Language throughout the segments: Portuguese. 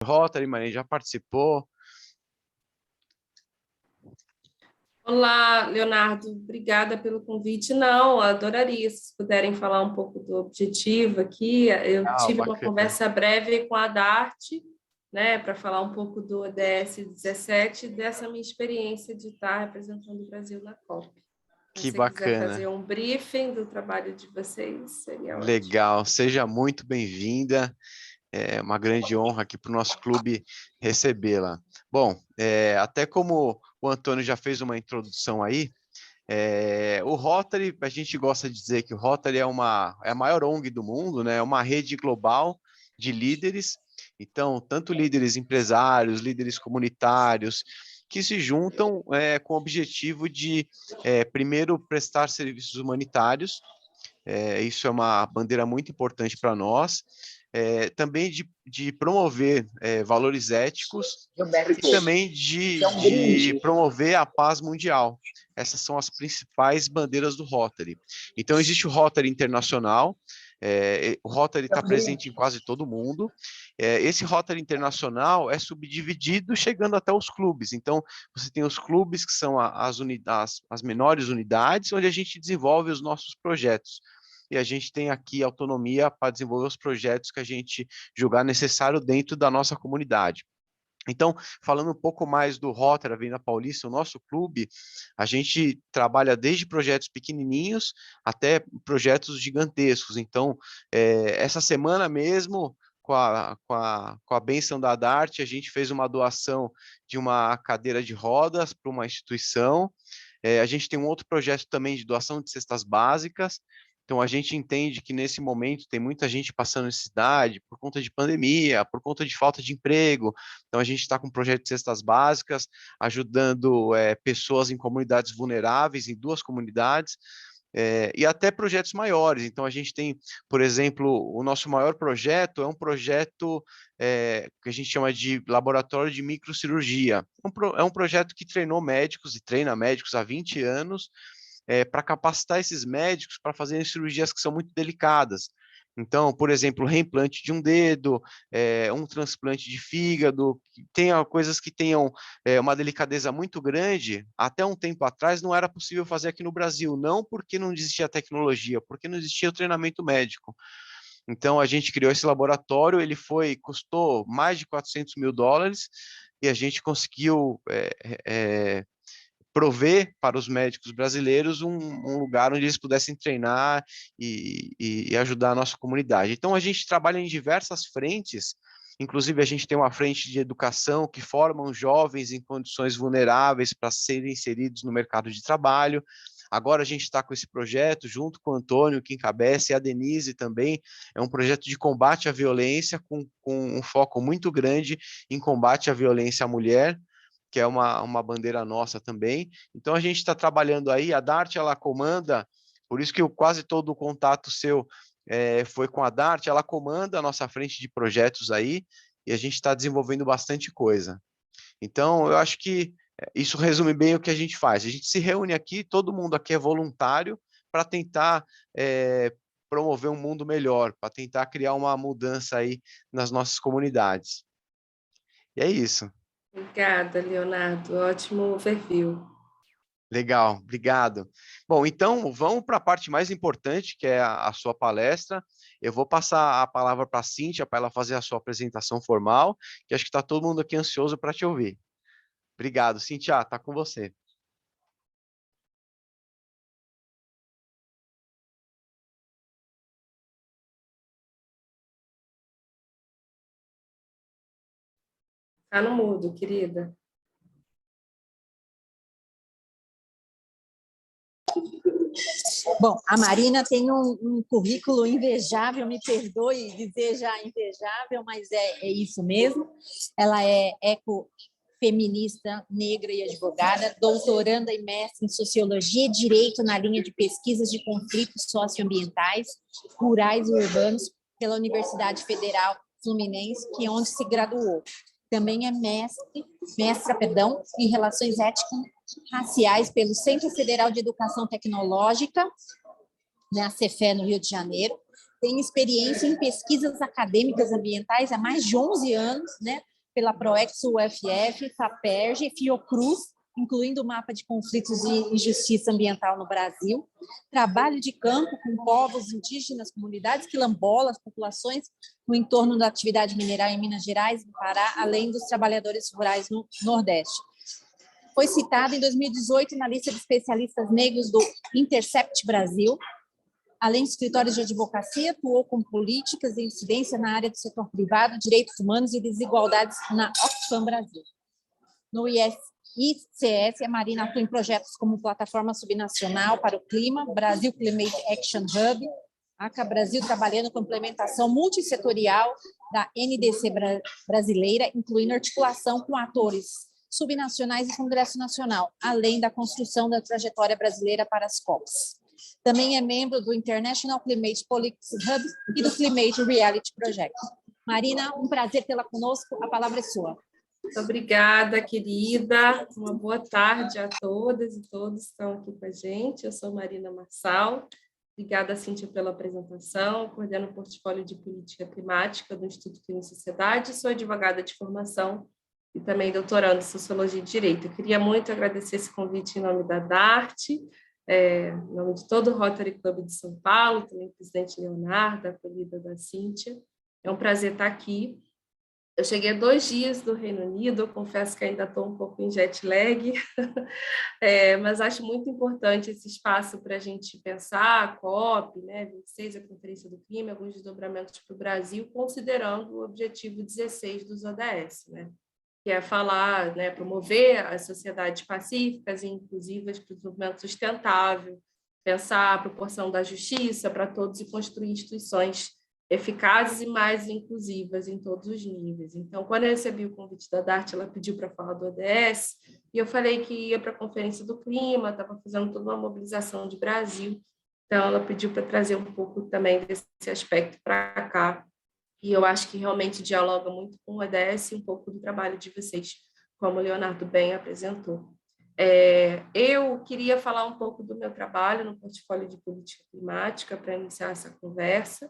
Rotary, Maria, já participou? Olá, Leonardo, obrigada pelo convite. Não, adoraria se puderem falar um pouco do objetivo aqui. Eu tive uma conversa breve com a Darte, né, para falar um pouco do ODS 17, dessa minha experiência de estar representando o Brasil na COP. Que se bacana. quiser fazer um briefing do trabalho de vocês, seria ótimo. Legal, seja muito bem-vinda. É uma grande honra aqui para o nosso clube recebê-la. Bom, até como o Antônio já fez uma introdução aí, o Rotary, a gente gosta de dizer que o Rotary é a maior ONG do mundo, né? É uma rede global de líderes, então, tanto líderes empresários, líderes comunitários, que se juntam com o objetivo de, primeiro, prestar serviços humanitários. Isso é uma bandeira muito importante para nós. Também de promover valores éticos e também de promover a paz mundial. Essas são as principais bandeiras do Rotary. Então, existe o Rotary Internacional, o Rotary está presente em quase todo mundo. Esse Rotary Internacional é subdividido chegando até os clubes. Então, você tem os clubes que são as menores unidades, onde a gente desenvolve os nossos projetos. E a gente tem aqui autonomia para desenvolver os projetos que a gente julgar necessário dentro da nossa comunidade. Então, falando um pouco mais do Rotary Avenida Paulista, o nosso clube, a gente trabalha desde projetos pequenininhos até projetos gigantescos. Então, essa semana mesmo, com a bênção da Darte, a gente fez uma doação de uma cadeira de rodas para uma instituição. A gente tem um outro projeto também de doação de cestas básicas. Então, a gente entende que nesse momento tem muita gente passando necessidade por conta de pandemia, por conta de falta de emprego. Então, a gente está com um projeto de cestas básicas, ajudando pessoas em comunidades vulneráveis, em 2 comunidades, e até projetos maiores. Então, a gente tem, por exemplo, o nosso maior projeto é um projeto que a gente chama de laboratório de microcirurgia. É um projeto que treinou médicos e treina médicos há 20 anos, para capacitar esses médicos para fazerem cirurgias que são muito delicadas. Então, por exemplo, o reimplante de um dedo, um transplante de fígado, coisas que tenham uma delicadeza muito grande. Até um tempo atrás não era possível fazer aqui no Brasil, não porque não existia tecnologia, porque não existia o treinamento médico. Então, a gente criou esse laboratório, custou mais de US$ 400.000, e a gente conseguiu prover para os médicos brasileiros um lugar onde eles pudessem treinar e ajudar a nossa comunidade. Então, a gente trabalha em diversas frentes, inclusive a gente tem uma frente de educação que formam jovens em condições vulneráveis para serem inseridos no mercado de trabalho. Agora a gente está com esse projeto, junto com o Antônio, que encabeça, e a Denise também, é um projeto de combate à violência, com um foco muito grande em combate à violência à mulher, que é uma bandeira nossa também. Então, a gente está trabalhando aí, a Darte, ela comanda, por isso que quase todo o contato seu foi com a Darte, ela comanda a nossa frente de projetos aí, e a gente está desenvolvendo bastante coisa. Então, eu acho que isso resume bem o que a gente faz. A gente se reúne aqui, todo mundo aqui é voluntário, para tentar promover um mundo melhor, para tentar criar uma mudança aí nas nossas comunidades. E é isso. Obrigada, Leonardo. Ótimo overview. Legal, obrigado. Bom, então vamos para a parte mais importante, que é a sua palestra. Eu vou passar a palavra para a Cíntia, para ela fazer a sua apresentação formal, que acho que está todo mundo aqui ansioso para te ouvir. Obrigado, Cíntia, está com você. Está no mudo, querida. Bom, a Marina tem um currículo invejável, me perdoe dizer já invejável, mas é isso mesmo. Ela é ecofeminista, negra e advogada, doutoranda e mestre em Sociologia e Direito na linha de pesquisas de conflitos socioambientais, rurais e urbanos pela Universidade Federal Fluminense, que é onde se graduou. Também é mestra em Relações Étnico-Raciais pelo Centro Federal de Educação Tecnológica, né, a CEFE, no Rio de Janeiro. tenho experiência em pesquisas acadêmicas ambientais há mais de 11 anos, né, pela PROEX-UFF, FAPERJ, Fiocruz, incluindo o mapa de conflitos e injustiça ambiental no Brasil. Trabalho de campo com povos indígenas, comunidades quilombolas, populações no entorno da atividade mineral em Minas Gerais, no Pará, além dos trabalhadores rurais no Nordeste. Foi citado em 2018 na lista de especialistas negros do Intercept Brasil. Além de escritórios de advocacia, atuou com políticas e incidência na área do setor privado, direitos humanos e desigualdades na Oxfam Brasil. No ICS, a Marina atua em projetos como Plataforma Subnacional para o Clima, Brasil Climate Action Hub, ACA Brasil trabalhando com implementação multissetorial da NDC brasileira, incluindo articulação com atores subnacionais e Congresso Nacional, além da construção da trajetória brasileira para as COPs. Também é membro do International Climate Politics Hub e do Climate Reality Project. Marina, um prazer tê-la conosco, a palavra é sua. Muito obrigada, querida. Uma boa tarde a todas e todos que estão aqui com a gente. Eu sou Marina Marçal. Obrigada, Cíntia, pela apresentação. Coordeno o portfólio de política climática do Instituto Clima e Sociedade. Sou advogada de formação e também doutorando em Sociologia e Direito. Eu queria muito agradecer esse convite em nome da DART, em nome de todo o Rotary Club de São Paulo, também o presidente Leonardo, a acolhida da Cíntia. É um prazer estar aqui. Eu cheguei há 2 dias do Reino Unido, eu confesso que ainda estou um pouco em jet lag, mas acho muito importante esse espaço para a gente pensar a COP, né, 26, a Conferência do Clima, alguns desdobramentos para o Brasil, considerando o objetivo 16 dos ODS, né, que é falar, né, promover as sociedades pacíficas e inclusivas para o desenvolvimento sustentável, pensar a proporção da justiça para todos e construir instituições eficazes e mais inclusivas em todos os níveis. Então, quando eu recebi o convite da DART, ela pediu para falar do ODS, e eu falei que ia para a Conferência do Clima, estava fazendo toda uma mobilização de Brasil, então ela pediu para trazer um pouco também desse aspecto para cá, e eu acho que realmente dialoga muito com o ODS e um pouco do trabalho de vocês, como o Leonardo bem apresentou. Eu queria falar um pouco do meu trabalho no portfólio de política climática para iniciar essa conversa.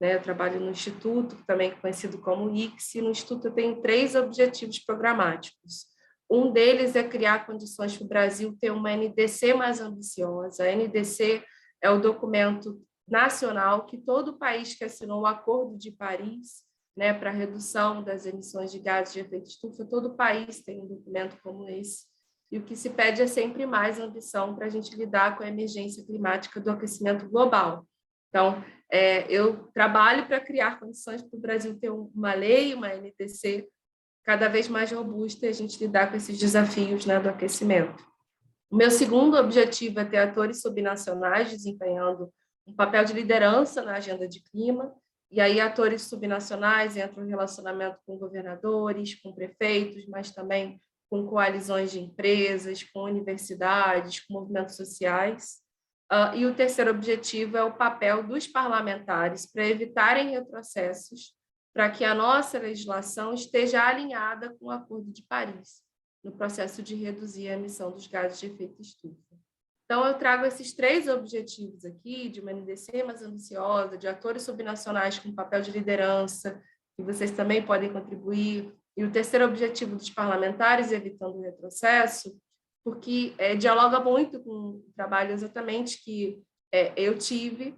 Eu trabalho no Instituto, também conhecido como ICSE. No Instituto eu tenho 3 objetivos programáticos. Um deles é criar condições para o Brasil ter uma NDC mais ambiciosa. A NDC é o documento nacional que todo país que assinou o Acordo de Paris, né, para a redução das emissões de gases de efeito estufa, todo país tem um documento como esse. E o que se pede é sempre mais ambição para a gente lidar com a emergência climática do aquecimento global. Então, eu trabalho para criar condições para o Brasil ter uma lei, uma NDC cada vez mais robusta e a gente lidar com esses desafios, né, do aquecimento. O meu segundo objetivo é ter atores subnacionais desempenhando um papel de liderança na agenda de clima, e aí atores subnacionais entram em relacionamento com governadores, com prefeitos, mas também com coalizões de empresas, com universidades, com movimentos sociais. E o terceiro objetivo é o papel dos parlamentares para evitarem retrocessos, para que a nossa legislação esteja alinhada com o Acordo de Paris, no processo de reduzir a emissão dos gases de efeito estufa. Então, eu trago esses 3 objetivos aqui, de uma NDC mais ambiciosa, de atores subnacionais com papel de liderança, que vocês também podem contribuir, e o terceiro objetivo dos parlamentares, evitando o retrocesso, porque dialoga muito com o trabalho exatamente que eu tive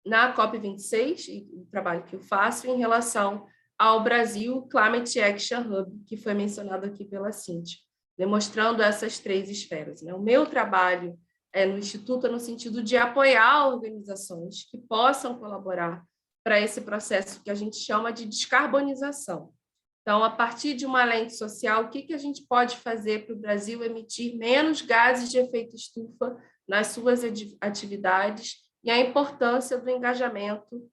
na COP26, e o trabalho que eu faço em relação ao Brasil Climate Action Hub, que foi mencionado aqui pela Cíntia, demonstrando essas 3 esferas. O meu trabalho no Instituto é no sentido de apoiar organizações que possam colaborar para esse processo que a gente chama de descarbonização. Então, a partir de uma lente social, o que a gente pode fazer para o Brasil emitir menos gases de efeito estufa nas suas atividades e a importância do engajamento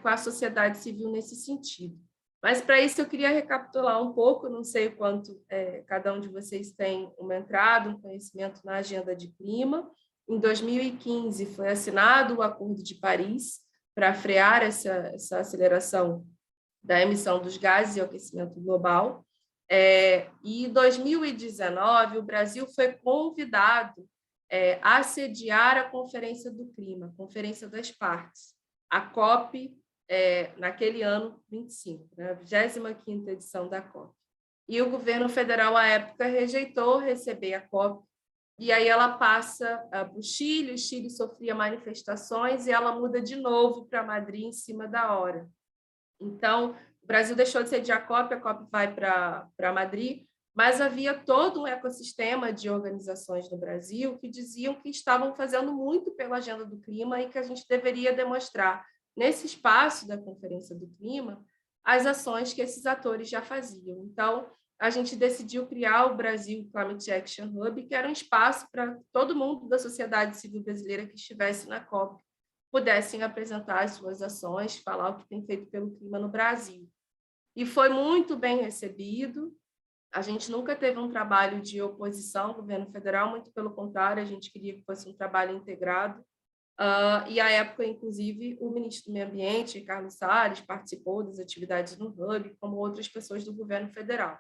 com a sociedade civil nesse sentido. Mas, para isso, eu queria recapitular um pouco, não sei o quanto cada um de vocês tem uma entrada, um conhecimento na agenda de clima. Em 2015, foi assinado o Acordo de Paris para frear essa aceleração da emissão dos gases e o aquecimento global. E em 2019, o Brasil foi convidado a sediar a Conferência do Clima, a Conferência das Partes. a COP, naquele ano 25, né, a 25ª edição da COP. E o governo federal, à época, rejeitou receber a COP, e aí ela passa para o Chile sofria manifestações e ela muda de novo para Madrid em cima da hora. Então, o Brasil deixou de sediar a COP vai para Madrid, mas havia todo um ecossistema de organizações no Brasil que diziam que estavam fazendo muito pela agenda do clima e que a gente deveria demonstrar, nesse espaço da Conferência do Clima, as ações que esses atores já faziam. Então, a gente decidiu criar o Brasil Climate Action Hub, que era um espaço para todo mundo da sociedade civil brasileira que estivesse na COP pudessem apresentar as suas ações, falar o que tem feito pelo clima no Brasil. E foi muito bem recebido. A gente nunca teve um trabalho de oposição ao governo federal, muito pelo contrário, a gente queria que fosse um trabalho integrado. E, à época, inclusive, o ministro do Meio Ambiente, Carlos Salles, participou das atividades no Hub, como outras pessoas do governo federal.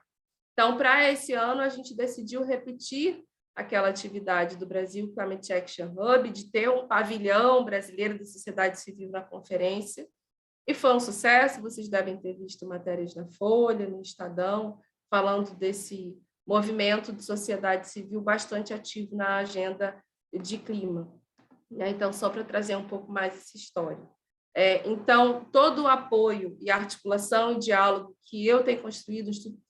Então, para esse ano, a gente decidiu repetir aquela atividade do Brasil Climate Action Hub, de ter um pavilhão brasileiro da sociedade civil na conferência, e foi um sucesso. Vocês devem ter visto matérias na Folha, no Estadão, falando desse movimento de sociedade civil bastante ativo na agenda de clima. Então, só para trazer um pouco mais essa história. Então, todo o apoio e articulação e diálogo que eu tenho construído, o Instituto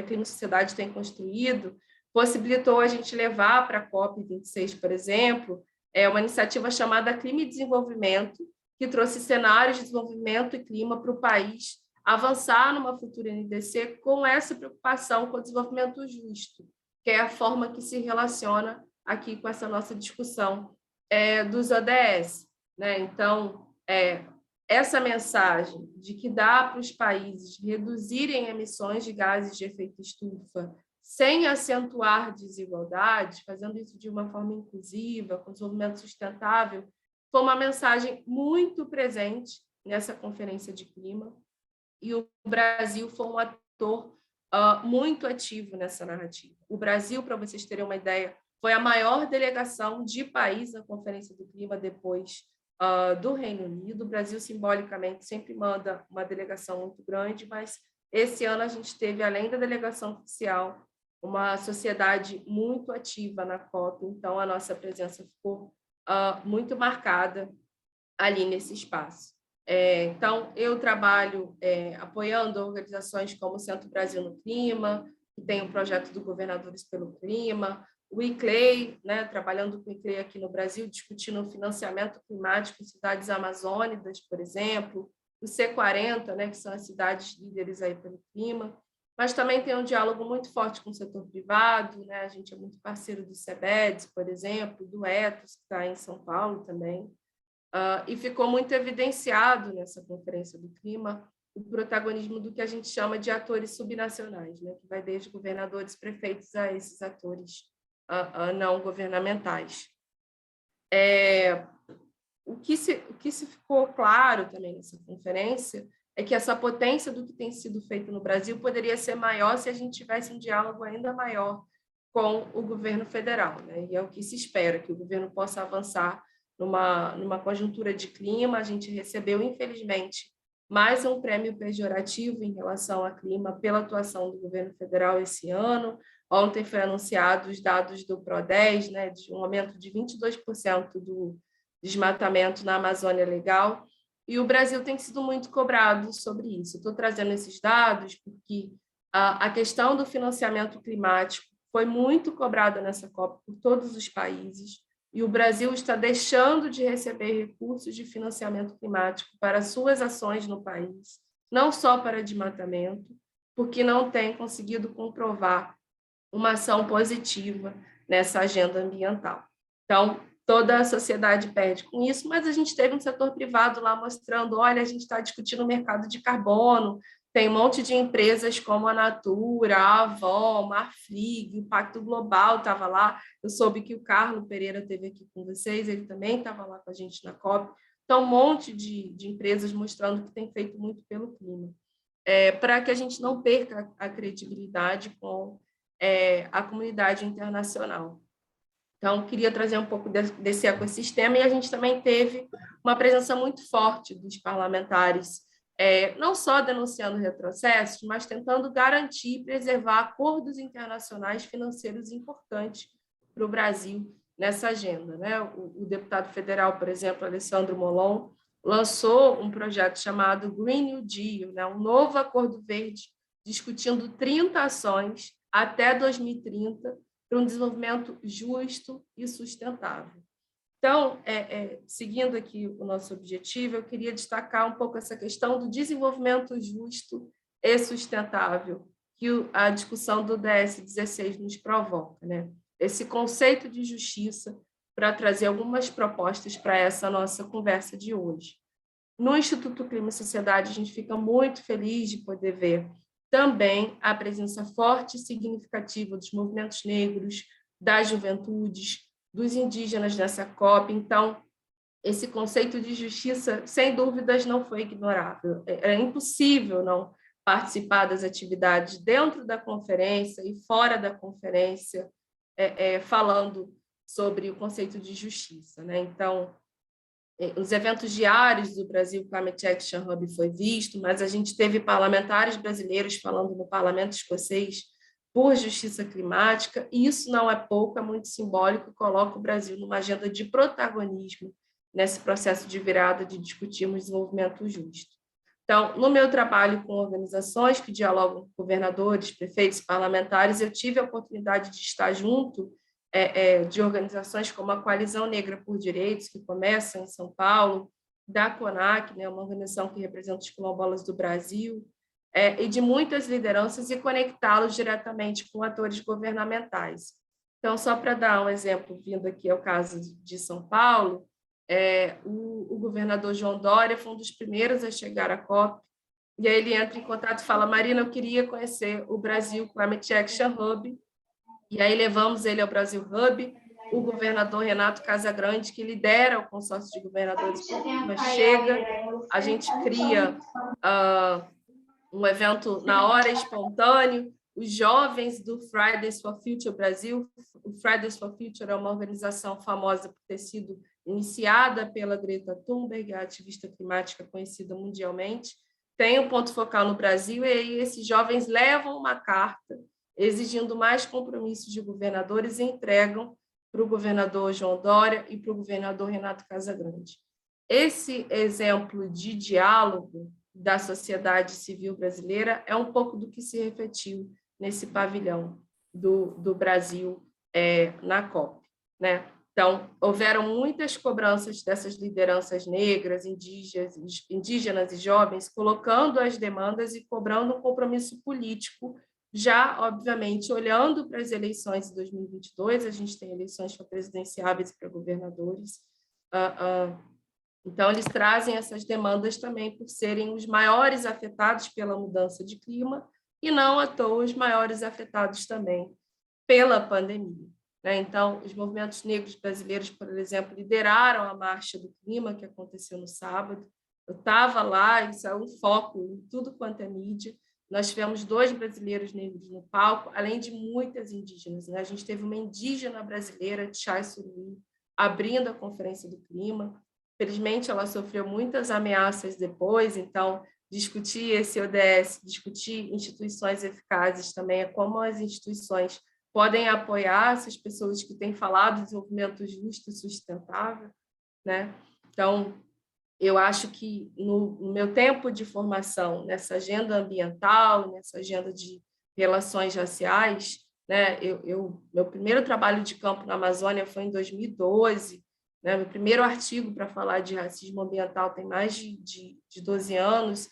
Clima e Sociedade tem construído, possibilitou a gente levar para a COP26, por exemplo, uma iniciativa chamada Clima e Desenvolvimento, que trouxe cenários de desenvolvimento e clima para o país avançar numa futura NDC com essa preocupação com o desenvolvimento justo, que é a forma que se relaciona aqui com essa nossa discussão dos ODS. Né? Então, essa mensagem de que dá para os países reduzirem emissões de gases de efeito estufa sem acentuar desigualdades, fazendo isso de uma forma inclusiva, com desenvolvimento sustentável, foi uma mensagem muito presente nessa conferência de clima, e o Brasil foi um ator muito ativo nessa narrativa. O Brasil, para vocês terem uma ideia, foi a maior delegação de país na Conferência do Clima depois do Reino Unido. O Brasil, simbolicamente, sempre manda uma delegação muito grande, mas esse ano a gente teve, além da delegação oficial, uma sociedade muito ativa na COP, então a nossa presença ficou muito marcada ali nesse espaço. Então, eu trabalho apoiando organizações como o Centro Brasil no Clima, que tem um projeto do Governadores pelo Clima, o ICLEI, né, trabalhando com o ICLEI aqui no Brasil, discutindo o financiamento climático em cidades amazônicas, por exemplo, o C40, né, que são as cidades líderes aí pelo clima, mas também tem um diálogo muito forte com o setor privado, né, a gente é muito parceiro do CEBEDS, por exemplo, do ETOS, que está em São Paulo também, e ficou muito evidenciado nessa Conferência do Clima o protagonismo do que a gente chama de atores subnacionais, né, que vai desde governadores, prefeitos a esses atores não governamentais. O que se ficou claro também nessa conferência é que essa potência do que tem sido feito no Brasil poderia ser maior se a gente tivesse um diálogo ainda maior com o governo federal, né? E é o que se espera, que o governo possa avançar numa conjuntura de clima. A gente recebeu, infelizmente, mais um prêmio pejorativo em relação ao clima pela atuação do governo federal esse ano. Ontem foi anunciado os dados do PRODES, né, de um aumento de 22% do desmatamento na Amazônia Legal, e o Brasil tem sido muito cobrado sobre isso. Estou trazendo esses dados porque a questão do financiamento climático foi muito cobrada nessa COP por todos os países, e o Brasil está deixando de receber recursos de financiamento climático para suas ações no país, não só para desmatamento, porque não tem conseguido comprovar uma ação positiva nessa agenda ambiental. Então, toda a sociedade perde com isso, mas a gente teve um setor privado lá mostrando, olha, a gente está discutindo o mercado de carbono, tem um monte de empresas como a Natura, a Avon, Marfrig, o Pacto Global estava lá. Eu soube que o Carlos Pereira esteve aqui com vocês, ele também estava lá com a gente na COP. Então, um monte de empresas mostrando que tem feito muito pelo clima, para que a gente não perca a credibilidade com a comunidade internacional. Então, queria trazer um pouco desse ecossistema, e a gente também teve uma presença muito forte dos parlamentares, não só denunciando retrocessos, mas tentando garantir e preservar acordos internacionais financeiros importantes para o Brasil nessa agenda, né? O deputado federal, por exemplo, Alessandro Molon, lançou um projeto chamado Green New Deal, né? Um novo acordo verde, discutindo 30 ações até 2030 para um desenvolvimento justo e sustentável. Então, seguindo aqui o nosso objetivo, eu queria destacar um pouco essa questão do desenvolvimento justo e sustentável, que a discussão do DS 16 nos provoca, né? Esse conceito de justiça, para trazer algumas propostas para essa nossa conversa de hoje. No Instituto Clima e Sociedade, a gente fica muito feliz de poder ver também a presença forte e significativa dos movimentos negros, das juventudes, dos indígenas nessa COP. Então, esse conceito de justiça, sem dúvidas, não foi ignorável. É impossível não participar das atividades dentro da conferência e fora da conferência, falando sobre o conceito de justiça, né? Então, os eventos diários do Brasil Climate Action Hub foi visto, mas a gente teve parlamentares brasileiros falando no parlamento escocês por justiça climática, e isso não é pouco, é muito simbólico, coloca o Brasil numa agenda de protagonismo nesse processo de virada de discutirmos desenvolvimento justo. Então, no meu trabalho com organizações que dialogam com governadores, prefeitos, parlamentares, eu tive a oportunidade de estar junto de organizações como a Coalizão Negra por Direitos, que começa em São Paulo, da CONAC, né, uma organização que representa os quilombolas do Brasil, e de muitas lideranças, e conectá-los diretamente com atores governamentais. Então, só para dar um exemplo, vindo aqui ao caso de São Paulo, o governador João Dória foi um dos primeiros a chegar à COP, e aí ele entra em contato e fala: Marina, eu queria conhecer o Brasil Climate Action Hub, e aí levamos ele ao Brasil Hub. O governador Renato Casagrande, que lidera o consórcio de governadores, mas chega, a gente cria um evento na hora, espontâneo. Os jovens do Fridays for Future Brasil, o Fridays for Future é uma organização famosa por ter sido iniciada pela Greta Thunberg, a ativista climática conhecida mundialmente, tem um ponto focal no Brasil, e aí esses jovens levam uma carta exigindo mais compromissos de governadores e entregam para o governador João Dória e para o governador Renato Casagrande. Esse exemplo de diálogo da sociedade civil brasileira é um pouco do que se refletiu nesse pavilhão do Brasil na COP, né? Então, houveram muitas cobranças dessas lideranças negras, indígenas e jovens, colocando as demandas e cobrando um compromisso político, já, obviamente, olhando para as eleições de 2022, a gente tem eleições para presidenciáveis e para governadores. Então, eles trazem essas demandas também por serem os maiores afetados pela mudança de clima e não à toa os maiores afetados também pela pandemia. Então, os movimentos negros brasileiros, por exemplo, lideraram a Marcha do Clima, que aconteceu no sábado. Eu estava lá, isso é um foco em tudo quanto é mídia. Nós tivemos 2 brasileiros negros no palco, além de muitas indígenas. A gente teve uma indígena brasileira, Chay Surui, abrindo a Conferência do Clima. Felizmente, ela sofreu muitas ameaças depois, então, discutir esse ODS, discutir instituições eficazes também, é como as instituições podem apoiar essas pessoas que têm falado de desenvolvimento justo e sustentável, né? Então, eu acho que no meu tempo de formação, nessa agenda ambiental, nessa agenda de relações raciais, né? Meu primeiro trabalho de campo na Amazônia foi em 2012, né? Meu primeiro artigo para falar de racismo ambiental tem mais de 12 anos.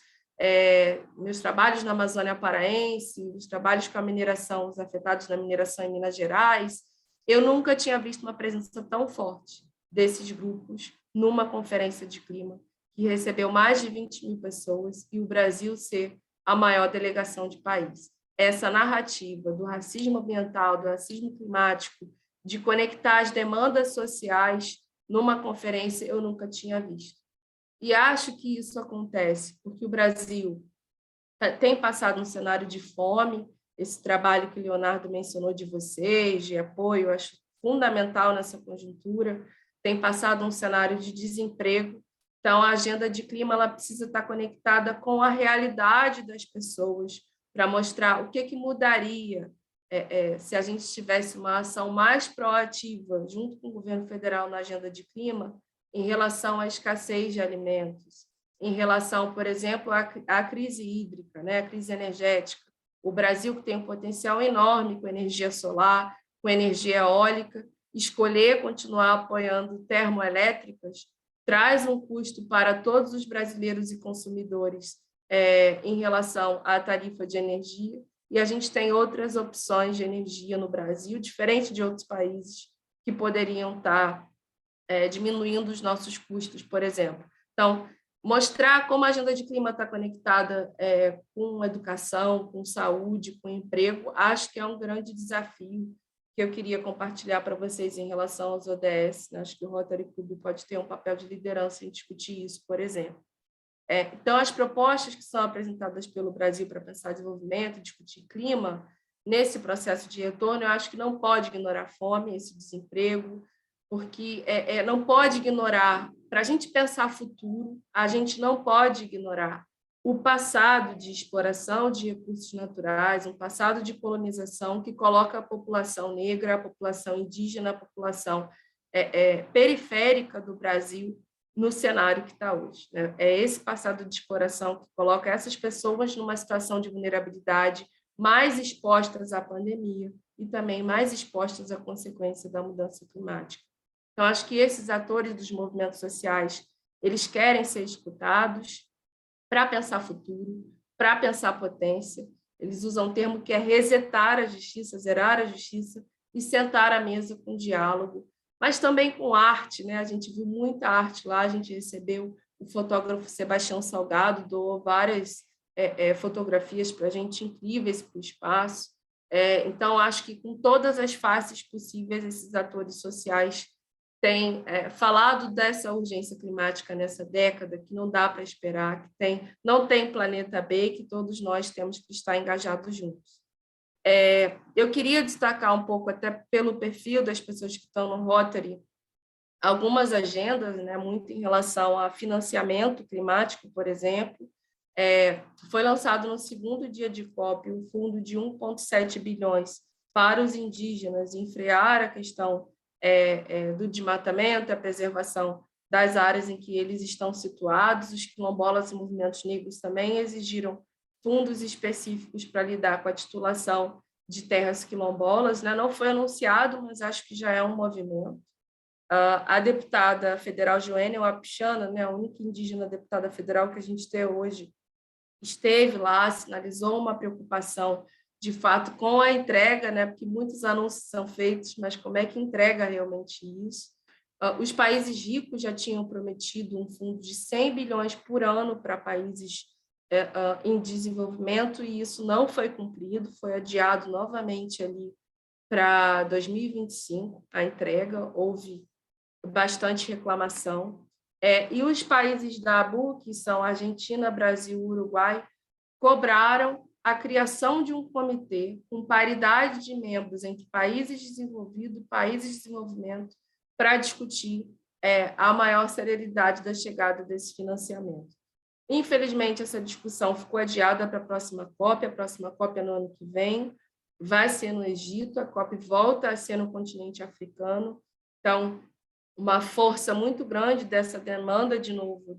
Meus trabalhos na Amazônia Paraense, os trabalhos com a mineração, os afetados na mineração em Minas Gerais, eu nunca tinha visto uma presença tão forte desses grupos numa conferência de clima, que recebeu mais de 20 mil pessoas, e o Brasil ser a maior delegação de país. Essa narrativa do racismo ambiental, do racismo climático, de conectar as demandas sociais numa conferência, eu nunca tinha visto. E acho que isso acontece porque o Brasil tem passado um cenário de fome. Esse trabalho que o Leonardo mencionou de vocês, de apoio, acho fundamental nessa conjuntura, tem passado um cenário de desemprego. Então, a agenda de clima ela precisa estar conectada com a realidade das pessoas, para mostrar o que mudaria se a gente tivesse uma ação mais proativa, junto com o governo federal, na agenda de clima, em relação à escassez de alimentos, em relação, por exemplo, à crise hídrica, né, a crise energética. O Brasil, que tem um potencial enorme com energia solar, com energia eólica, escolher continuar apoiando termoelétricas traz um custo para todos os brasileiros e consumidores em relação à tarifa de energia, e a gente tem outras opções de energia no Brasil, diferente de outros países, que poderiam estar diminuindo os nossos custos, por exemplo. Então, mostrar como a agenda de clima está conectada com educação, com saúde, com emprego, acho que é um grande desafio que eu queria compartilhar para vocês em relação aos ODS. Acho que o Rotary Club pode ter um papel de liderança em discutir isso, por exemplo. Então, as propostas que são apresentadas pelo Brasil para pensar desenvolvimento, discutir clima, nesse processo de retorno, eu acho que não pode ignorar a fome, esse desemprego, porque não pode ignorar, para a gente pensar futuro, a gente não pode ignorar o passado de exploração de recursos naturais, um passado de colonização que coloca a população negra, a população indígena, a população periférica do Brasil no cenário que está hoje, né? É esse passado de exploração que coloca essas pessoas numa situação de vulnerabilidade, mais expostas à pandemia e também mais expostas à consequência da mudança climática. Então, acho que esses atores dos movimentos sociais, eles querem ser escutados para pensar futuro, para pensar potência. Eles usam um termo que é resetar a justiça, zerar a justiça e sentar à mesa com diálogo, mas também com arte, né? A gente viu muita arte lá, a gente recebeu o fotógrafo Sebastião Salgado, doou várias fotografias para a gente incríveis para o espaço. Então, acho que com todas as faces possíveis, esses atores sociais têm falado dessa urgência climática nessa década, que não dá para esperar, que não tem planeta B, que todos nós temos que estar engajados juntos. Eu queria destacar um pouco, até pelo perfil das pessoas que estão no Rotary, algumas agendas, né, muito em relação a financiamento climático, por exemplo. Foi lançado no segundo dia de COP um fundo de 1,7 bilhões para os indígenas em frear a questão do desmatamento, a preservação das áreas em que eles estão situados. Os quilombolas e movimentos negros também exigiram fundos específicos para lidar com a titulação de terras quilombolas, né? Não foi anunciado, mas acho que já é um movimento. A deputada federal Joênia Wapichana, né, a única indígena deputada federal que a gente tem hoje, esteve lá, sinalizou uma preocupação, de fato, com a entrega, né, porque muitos anúncios são feitos, mas como é que entrega realmente isso? Os países ricos já tinham prometido um fundo de 100 bilhões por ano para países em desenvolvimento, e isso não foi cumprido, foi adiado novamente ali para 2025, a entrega, houve bastante reclamação. E os países da ABU, que são Argentina, Brasil, Uruguai, cobraram a criação de um comitê com paridade de membros entre países desenvolvidos e países de desenvolvimento para discutir a maior celeridade da chegada desse financiamento. Infelizmente, essa discussão ficou adiada para a próxima COP é no ano que vem, vai ser no Egito, a COP volta a ser no continente africano. Então, uma força muito grande dessa demanda, de novo,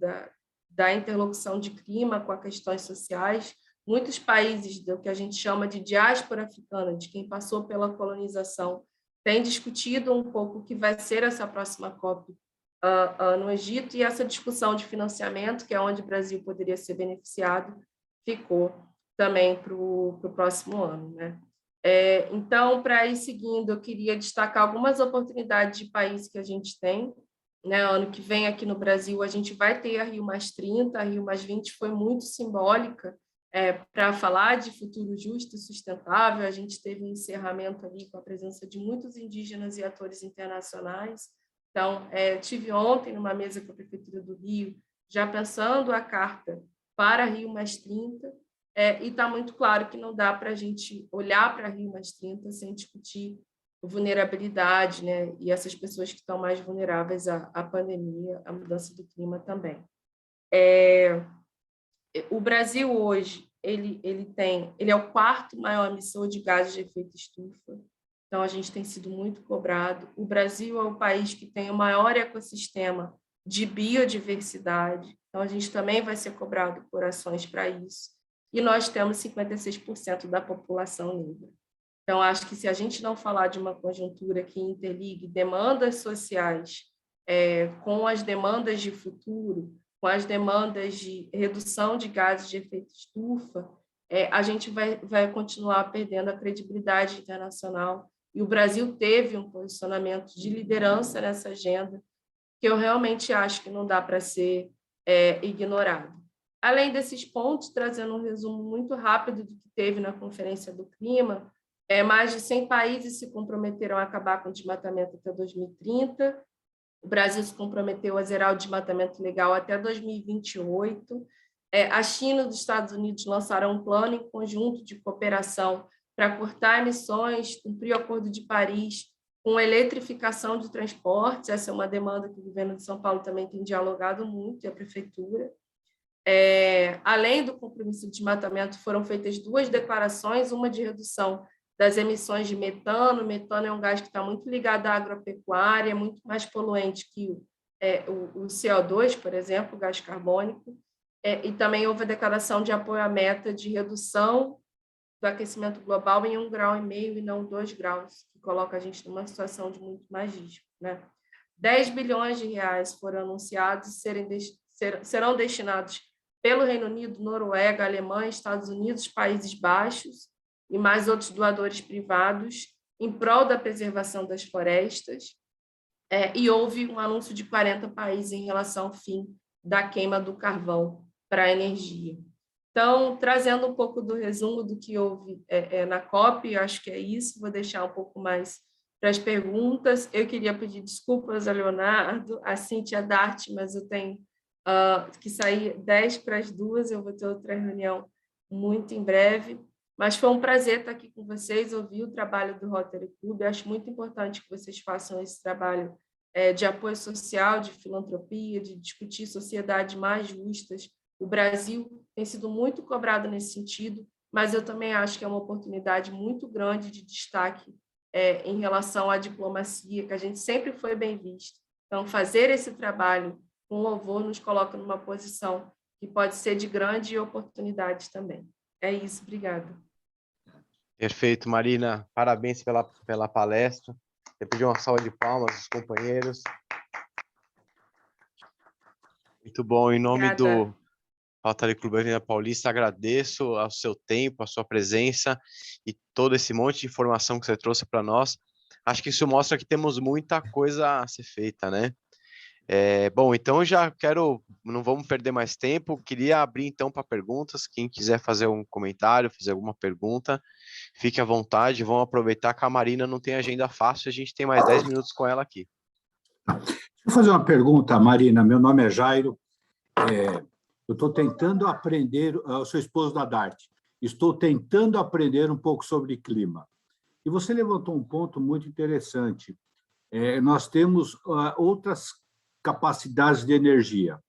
da interlocução de clima com as questões sociais. Muitos países do que a gente chama de diáspora africana, de quem passou pela colonização, têm discutido um pouco o que vai ser essa próxima COP no Egito, e essa discussão de financiamento, que é onde o Brasil poderia ser beneficiado, ficou também para o próximo ano, né? Então, para ir seguindo, eu queria destacar algumas oportunidades de país que a gente tem, né? Ano que vem, aqui no Brasil, a gente vai ter a Rio+30, a Rio+20 foi muito simbólica para falar de futuro justo e sustentável. A gente teve um encerramento ali com a presença de muitos indígenas e atores internacionais. Então, tive ontem numa mesa com a Prefeitura do Rio, já pensando a carta para Rio+30, e está muito claro que não dá para a gente olhar para Rio+30 sem discutir vulnerabilidade, né? E essas pessoas que estão mais vulneráveis à pandemia, à mudança do clima também. O Brasil hoje ele é o quarto maior emissor de gases de efeito estufa. Então a gente tem sido muito cobrado. O Brasil é o país que tem o maior ecossistema de biodiversidade. Então a gente também vai ser cobrado por ações para isso. E nós temos 56% da população negra. Então acho que se a gente não falar de uma conjuntura que interligue demandas sociais com as demandas de futuro, com as demandas de redução de gases de efeito estufa, a gente vai continuar perdendo a credibilidade internacional. E o Brasil teve um posicionamento de liderança nessa agenda, que eu realmente acho que não dá para ser ignorado. Além desses pontos, trazendo um resumo muito rápido do que teve na Conferência do Clima, mais de 100 países se comprometeram a acabar com o desmatamento até 2030. O Brasil se comprometeu a zerar o desmatamento legal até 2028. A China e os Estados Unidos lançaram um plano em conjunto de cooperação para cortar emissões, cumprir o Acordo de Paris com eletrificação de transportes. Essa é uma demanda que o governo de São Paulo também tem dialogado muito, e a prefeitura. Além do compromisso de desmatamento, foram feitas 2 declarações, uma de redução das emissões de metano. O metano é um gás que está muito ligado à agropecuária, é muito mais poluente que o CO2, por exemplo, o gás carbônico. E também houve a declaração de apoio à meta de redução do aquecimento global em 1,5 grau e não 2 graus, que coloca a gente numa situação de muito mais risco, né? 10 bilhões de reais foram anunciados serão destinados pelo Reino Unido, Noruega, Alemanha, Estados Unidos, Países Baixos e mais outros doadores privados em prol da preservação das florestas. E houve um anúncio de 40 países em relação ao fim da queima do carvão para a energia. Então, trazendo um pouco do resumo do que houve na COP, eu acho que é isso, vou deixar um pouco mais para as perguntas. Eu queria pedir desculpas a Leonardo, a Cíntia Dart, mas eu tenho que sair 1:50, eu vou ter outra reunião muito em breve, mas foi um prazer estar aqui com vocês, ouvir o trabalho do Rotary Club. Eu acho muito importante que vocês façam esse trabalho de apoio social, de filantropia, de discutir sociedades mais justas. O Brasil tem sido muito cobrado nesse sentido, mas eu também acho que é uma oportunidade muito grande de destaque em relação à diplomacia, que a gente sempre foi bem visto. Então, fazer esse trabalho com louvor nos coloca numa posição que pode ser de grande oportunidade também. É isso, obrigada. Perfeito, Marina. Parabéns pela palestra. Eu pedi uma salva de palmas aos companheiros. Muito bom. Em nome do Rotary Clube Avenida Paulista, agradeço ao seu tempo, a sua presença e todo esse monte de informação que você trouxe para nós. Acho que isso mostra que temos muita coisa a ser feita, né? Bom, então já não vamos perder mais tempo, queria abrir então para perguntas. Quem quiser fazer um comentário, fazer alguma pergunta, fique à vontade. Vamos aproveitar que a Marina não tem agenda fácil, a gente tem mais 10 minutos com ela aqui. Deixa eu fazer uma pergunta, Marina. Meu nome é Jairo. Eu estou tentando aprender, eu sou esposo da Dart, estou tentando aprender um pouco sobre clima. E você levantou um ponto muito interessante. Nós temos outras capacidades de energia.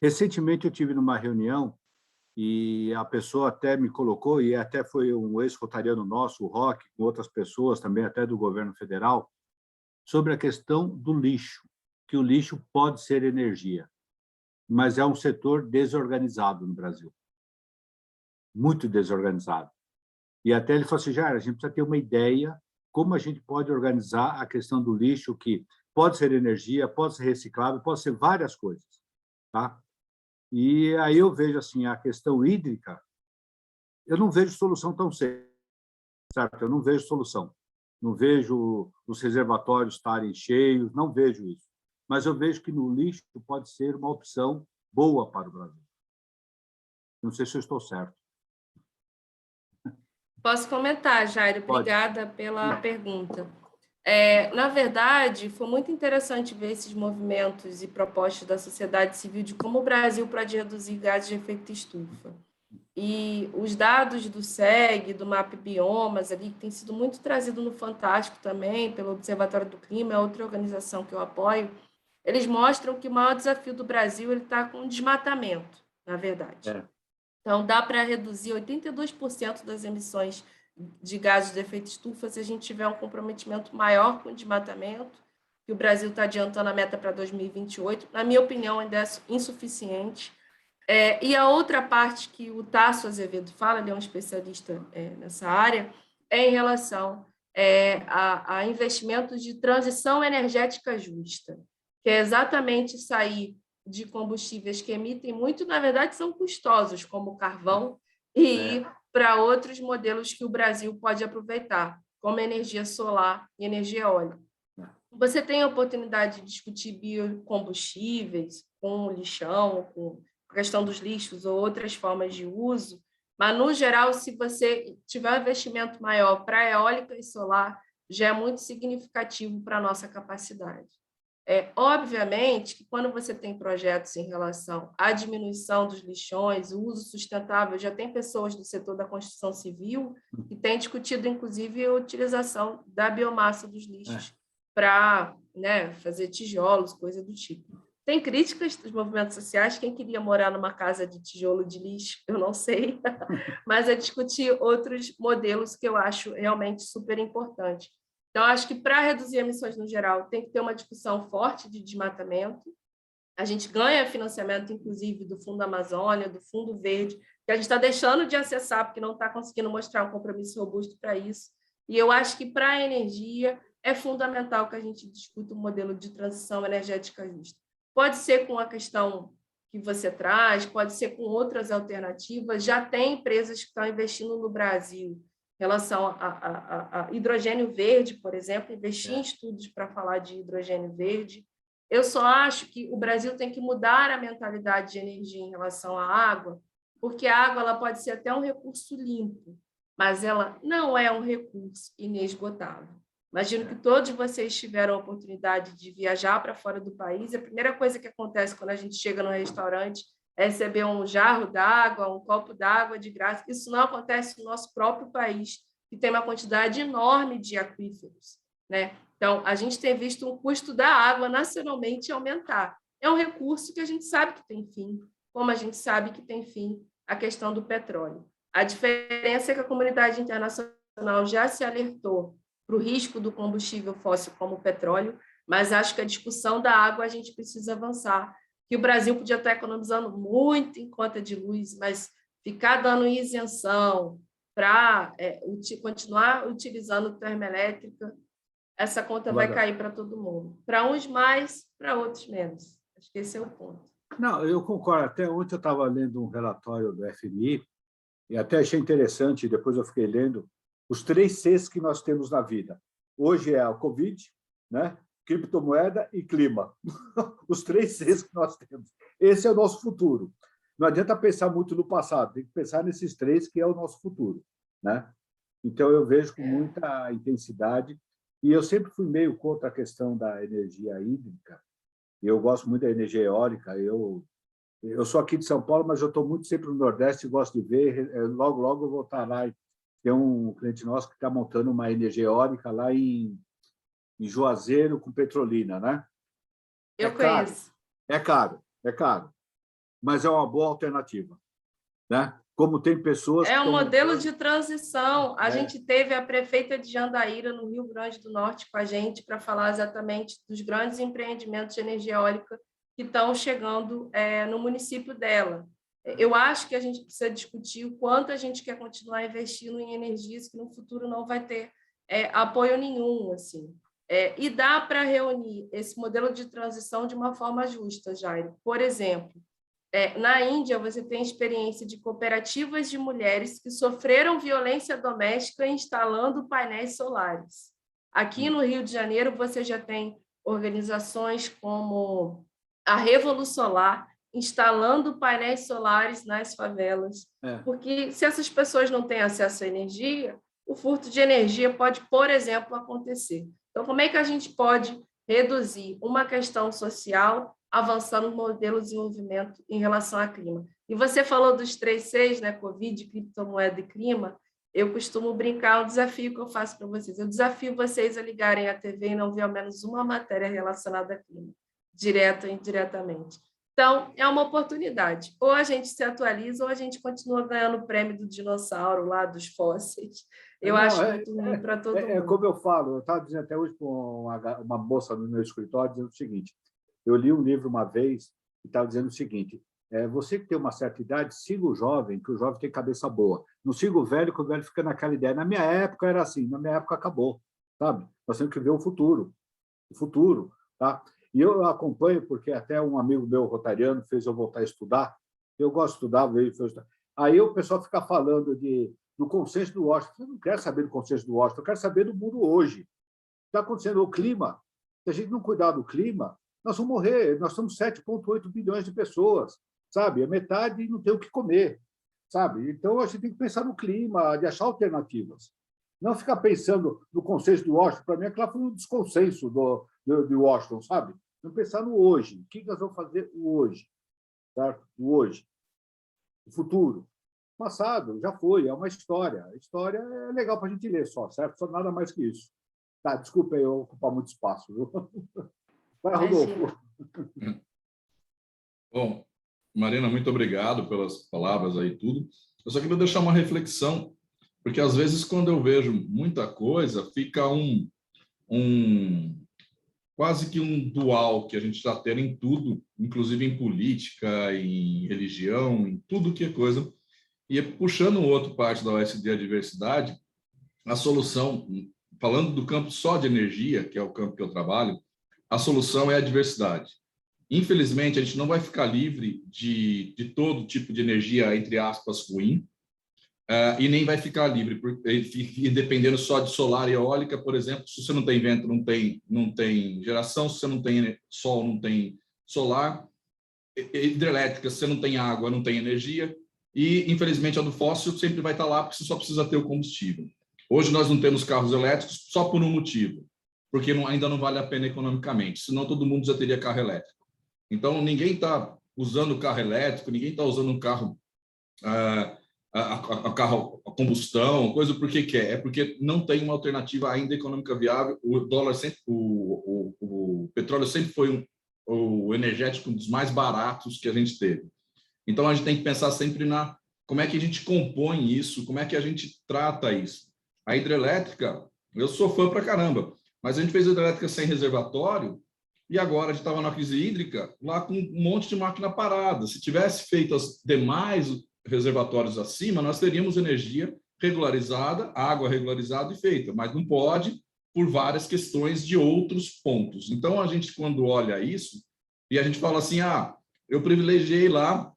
Recentemente eu tive numa reunião e a pessoa até me colocou, e até foi um ex-rotariano nosso, o Roque, com outras pessoas também, até do governo federal, sobre a questão do lixo, que o lixo pode ser energia, mas é um setor desorganizado no Brasil, muito desorganizado. E até ele falou assim, Jair, a gente precisa ter uma ideia como a gente pode organizar a questão do lixo, que pode ser energia, pode ser reciclável, pode ser várias coisas, tá? E aí eu vejo assim, a questão hídrica, eu não vejo solução tão cedo, certo? Eu não vejo solução. Não vejo os reservatórios estarem cheios, não vejo isso. Mas eu vejo que no lixo pode ser uma opção boa para o Brasil. Não sei se eu estou certo. Posso comentar, Jairo? Obrigada pela pergunta. Na verdade, foi muito interessante ver esses movimentos e propostas da sociedade civil de como o Brasil pode reduzir gases de efeito estufa. E os dados do SEG, do MAP Biomas, ali, que tem sido muito trazido no Fantástico também, pelo Observatório do Clima, é outra organização que eu apoio, eles mostram que o maior desafio do Brasil está com o desmatamento, na verdade. Então, dá para reduzir 82% das emissões de gases de efeito estufa se a gente tiver um comprometimento maior com o desmatamento, que o Brasil está adiantando a meta para 2028. Na minha opinião, ainda é insuficiente. E a outra parte que o Tasso Azevedo fala, ele é um especialista nessa área, é em relação a investimentos de transição energética justa, que é exatamente sair de combustíveis que emitem muito, na verdade, são custosos, como o carvão, e ir para outros modelos que o Brasil pode aproveitar, como energia solar e energia eólica. Você tem a oportunidade de discutir biocombustíveis com o lixão, com a questão dos lixos ou outras formas de uso, mas, no geral, se você tiver um investimento maior para eólica e solar, já é muito significativo para a nossa capacidade. Obviamente que quando você tem projetos em relação à diminuição dos lixões, o uso sustentável, já tem pessoas do setor da construção civil que têm discutido, inclusive, a utilização da biomassa dos lixos para fazer tijolos, coisa do tipo. Tem críticas dos movimentos sociais, quem queria morar numa casa de tijolo de lixo, eu não sei, mas é discutir outros modelos que eu acho realmente super importante. Então, acho que para reduzir emissões no geral, tem que ter uma discussão forte de desmatamento. A gente ganha financiamento, inclusive, do Fundo Amazônia, do Fundo Verde, que a gente está deixando de acessar porque não está conseguindo mostrar um compromisso robusto para isso. E eu acho que, para a energia, é fundamental que a gente discuta um modelo de transição energética justa. Pode ser com a questão que você traz, pode ser com outras alternativas. Já tem empresas que estão investindo no Brasil em relação a hidrogênio verde, por exemplo, investir em estudos para falar de hidrogênio verde. Eu só acho que o Brasil tem que mudar a mentalidade de energia em relação à água, porque a água ela pode ser até um recurso limpo, mas ela não é um recurso inesgotável. Imagino que todos vocês tiveram a oportunidade de viajar para fora do país. A primeira coisa que acontece quando a gente chega no restaurante é receber um jarro d'água, um copo d'água de graça. Isso não acontece no nosso próprio país, que tem uma quantidade enorme de aquíferos, né? Então, a gente tem visto o custo da água nacionalmente aumentar. É um recurso que a gente sabe que tem fim, como a gente sabe que tem fim a questão do petróleo. A diferença é que a comunidade internacional já se alertou para o risco do combustível fóssil como o petróleo, mas acho que a discussão da água a gente precisa avançar, que o Brasil podia estar economizando muito em conta de luz, mas ficar dando isenção para continuar utilizando termoelétrica, essa conta vai cair para todo mundo. Para uns mais, para outros menos. Acho que esse é o ponto. Não, eu concordo. Até ontem eu estava lendo um relatório do FMI e até achei interessante, depois eu fiquei lendo, os 3 Cs que nós temos na vida. Hoje é a Covid, né? Criptomoeda e clima. Os 3 Cs que nós temos. Esse é o nosso futuro. Não adianta pensar muito no passado, tem que pensar nesses 3 que é o nosso futuro, né? Então, eu vejo com muita intensidade, e eu sempre fui meio contra a questão da energia hídrica. Eu gosto muito da energia eólica. Eu sou aqui de São Paulo, mas eu estou muito sempre no Nordeste e gosto de ver. Logo, logo eu vou estar lá. Tem um cliente nosso que está montando uma energia eólica lá em Juazeiro com Petrolina, né? Eu conheço. É caro, mas é uma boa alternativa, né? Como tem pessoas... É um modelo de transição. A gente teve a prefeita de Jandaíra, no Rio Grande do Norte, com a gente para falar exatamente dos grandes empreendimentos de energia eólica que estão chegando no município dela. Eu acho que a gente precisa discutir o quanto a gente quer continuar investindo em energias que no futuro não vai ter apoio nenhum, assim. E dá para reunir esse modelo de transição de uma forma justa, Jairo. Por exemplo, na Índia, você tem experiência de cooperativas de mulheres que sofreram violência doméstica instalando painéis solares. Aqui no Rio de Janeiro, você já tem organizações como a Revolusolar instalando painéis solares nas favelas. Porque se essas pessoas não têm acesso à energia, o furto de energia pode, por exemplo, acontecer. Então, como é que a gente pode reduzir uma questão social avançando no modelo de desenvolvimento em relação ao clima? E você falou dos 3 Cs, né? Covid, criptomoeda e clima. Eu costumo brincar, um desafio que eu faço para vocês. Eu desafio vocês a ligarem a TV e não ver ao menos uma matéria relacionada a clima, direto ou indiretamente. Então, é uma oportunidade. Ou a gente se atualiza, ou a gente continua ganhando o prêmio do dinossauro lá, dos fósseis. Eu acho muito ruim para todo mundo. É como eu falo, eu estava dizendo até hoje com uma moça no meu escritório, dizendo o seguinte, eu li um livro uma vez e estava dizendo o seguinte, você que tem uma certa idade, siga o jovem, que o jovem tem cabeça boa. Não siga o velho, que o velho fica naquela ideia. Na minha época era assim, na minha época acabou, sabe? Nós temos que ver o futuro, tá? E eu acompanho, porque até um amigo meu, rotariano, fez eu voltar a estudar. Eu gosto de estudar, veio estudar. Aí o pessoal fica falando do consenso do Washington. Eu não quero saber do consenso do Washington, eu quero saber do mundo hoje. Está acontecendo o clima. Se a gente não cuidar do clima, nós vamos morrer. Nós somos 7,8 bilhões de pessoas, sabe? A metade não tem o que comer, sabe? Então, a gente tem que pensar no clima, de achar alternativas. Não ficar pensando no consenso do Washington. Para mim, aquela foi um desconsenso de Washington, sabe? Não pensar no hoje. O que nós vamos fazer hoje? Certo? O hoje. O futuro. O passado já foi, é uma história. A história é legal para a gente ler só, certo? Só nada mais que isso. Tá, desculpa eu ocupar muito espaço. Viu? Vai, Rodolfo. Bom, Marina, muito obrigado pelas palavras aí tudo. Eu só queria deixar uma reflexão, porque às vezes quando eu vejo muita coisa, fica quase que um dual que a gente está tendo em tudo, inclusive em política, em religião, em tudo que é coisa. E puxando o outro parte da OSD, a diversidade, a solução, falando do campo só de energia, que é o campo que eu trabalho, a solução é a diversidade. Infelizmente, a gente não vai ficar livre de todo tipo de energia, entre aspas, ruim, e nem vai ficar livre, dependendo só de solar e eólica, por exemplo. Se você não tem vento, não tem geração. Se você não tem sol, não tem solar. Hidrelétrica, se você não tem água, não tem energia. E, infelizmente, a do fóssil sempre vai estar lá, porque você só precisa ter o combustível. Hoje, nós não temos carros elétricos só por um motivo, porque ainda não vale a pena economicamente, senão todo mundo já teria carro elétrico. Então, ninguém está usando carro elétrico, ninguém está usando um carro carro a combustão, coisa porque quer, é porque não tem uma alternativa ainda econômica viável. O dólar sempre, o petróleo sempre foi o energético um dos mais baratos que a gente teve. Então a gente tem que pensar sempre como é que a gente compõe isso, como é que a gente trata isso. A hidrelétrica, eu sou fã pra caramba, mas a gente fez hidrelétrica sem reservatório e agora a gente estava na crise hídrica lá com um monte de máquina parada. Se tivesse feito as demais reservatórios acima, nós teríamos energia regularizada, água regularizada e feita, mas não pode por várias questões de outros pontos. Então, a gente, quando olha isso, e a gente fala assim, eu privilegiei lá